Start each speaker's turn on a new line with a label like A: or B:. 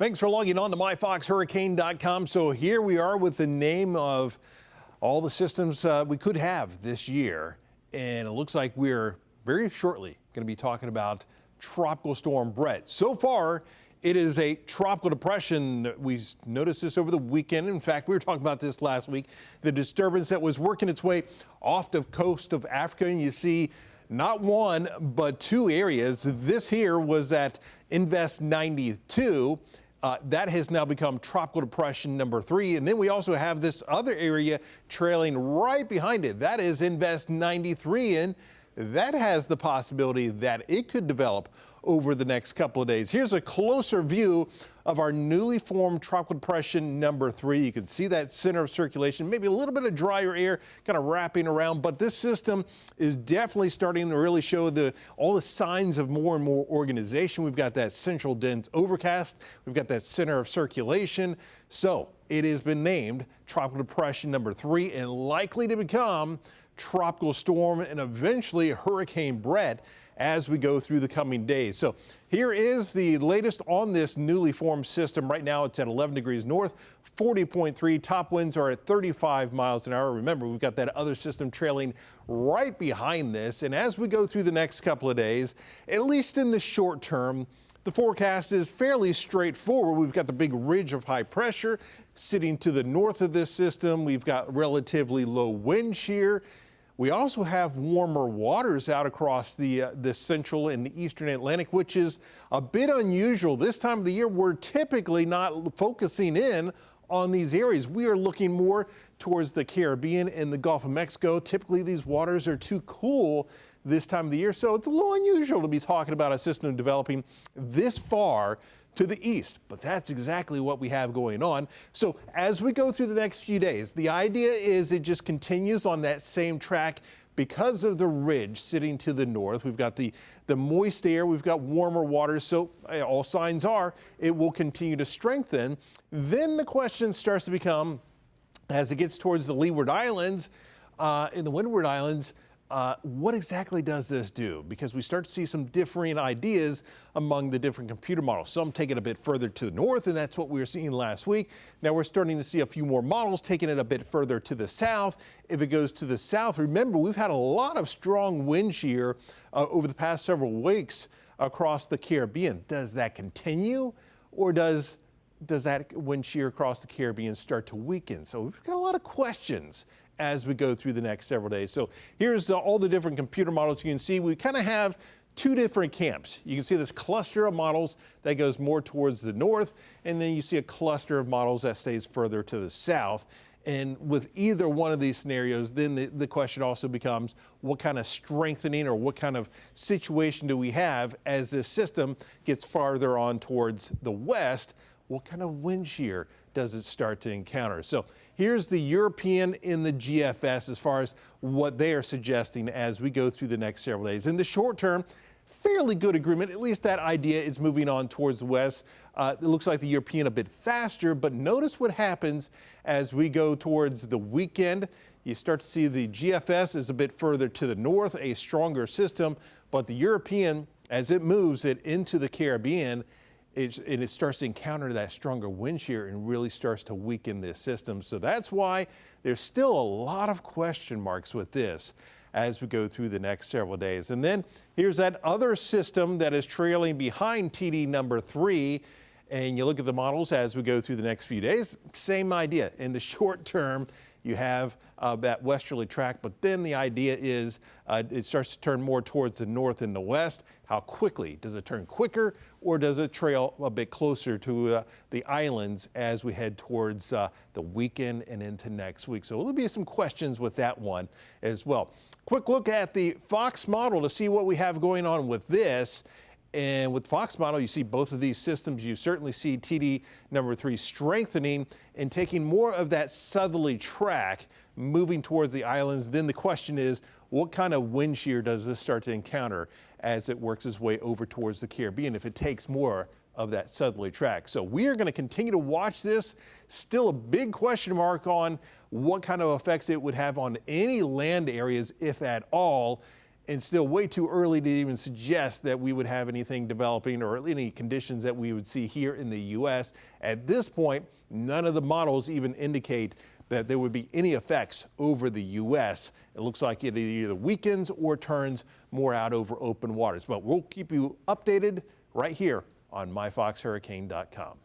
A: Thanks for logging on to myfoxhurricane.com. So here we are with the name of all the systems we could have this year. And it looks like we're very shortly going to be talking about Tropical Storm Brett. So far, it is a tropical depression. We noticed this over the weekend. In fact, we were talking about this last week. The disturbance that was working its way off the coast of Africa. And you see not one, but two areas. This here was at Invest 92. That has now become Tropical Depression number 3. And then we also have this other area trailing right behind it. That is Invest 93. And that has the possibility that it could develop over the next couple of days. Here's a closer view of our newly formed Tropical Depression number 3. You can see that center of circulation, maybe a little bit of drier air kind of wrapping around, but this system is definitely starting to really show all the signs of more and more organization. We've got that central dense overcast. We've got that center of circulation. So it has been named Tropical Depression number 3 and likely to become Tropical Storm and eventually Hurricane Brett as we go through the coming days. So here is the latest on this newly formed system. Right now it's at 11 degrees north, 40.3. Top winds are at 35 miles an hour. Remember, we've got that other system trailing right behind this. And as we go through the next couple of days, at least in the short term, the forecast is fairly straightforward. We've got the big ridge of high pressure sitting to the north of this system. We've got relatively low wind shear. We also have warmer waters out across the central and the eastern Atlantic, which is a bit unusual. This time of the year, we're typically not focusing in on these areas. We are looking more towards the Caribbean and the Gulf of Mexico. Typically, these waters are too cool this time of the year, so it's a little unusual to be talking about a system developing this far to the east, but that's exactly what we have going on. So as we go through the next few days, the idea is it just continues on that same track because of the ridge sitting to the north. We've got the moist air, we've got warmer waters, so all signs are it will continue to strengthen. Then the question starts to become, as it gets towards the Leeward Islands, in the Windward Islands, what exactly does this do? Because we start to see some differing ideas among the different computer models. Some take it a bit further to the north, and that's what we were seeing last week. Now we're starting to see a few more models taking it a bit further to the south. If it goes to the south, remember, we've had a lot of strong wind shear over the past several weeks across the Caribbean. Does that continue, or does that wind shear across the Caribbean start to weaken? So we've got a lot of questions as we go through the next several days. So here's all the different computer models you can see. We kind of have two different camps. You can see this cluster of models that goes more towards the north, and then you see a cluster of models that stays further to the south. And with either one of these scenarios, then the question also becomes, what kind of strengthening or what kind of situation do we have as this system gets farther on towards the west? What kind of wind shear does it start to encounter? So here's the European in the GFS as far as what they are suggesting as we go through the next several days. In the short term, fairly good agreement. At least that idea is moving on towards the west. It looks like the European a bit faster, but notice what happens as we go towards the weekend. You start to see the GFS is a bit further to the north, a stronger system, but the European, as it moves it into the Caribbean, it starts to encounter that stronger wind shear and really starts to weaken this system. So that's why there's still a lot of question marks with this as we go through the next several days. And then here's that other system that is trailing behind TD number 3. And you look at the models as we go through the next few days, same idea. In the short term, you have that westerly track, but then the idea is it starts to turn more towards the north and the west. How quickly? Does it turn quicker, or does it trail a bit closer to the islands as we head towards the weekend and into next week? So there'll be some questions with that one as well. Quick look at the Fox model to see what we have going on with this. And with Fox model, you see both of these systems. You certainly see TD number 3 strengthening and taking more of that southerly track, moving towards the islands. Then the question is, what kind of wind shear does this start to encounter as it works its way over towards the Caribbean if it takes more of that southerly track? So we are going to continue to watch this. Still a big question mark on what kind of effects it would have on any land areas, if at all. and still way too early to even suggest that we would have anything developing or any conditions that we would see here in the U.S. At this point, none of the models even indicate that there would be any effects over the U.S. It looks like it either weakens or turns more out over open waters. But we'll keep you updated right here on myfoxhurricane.com.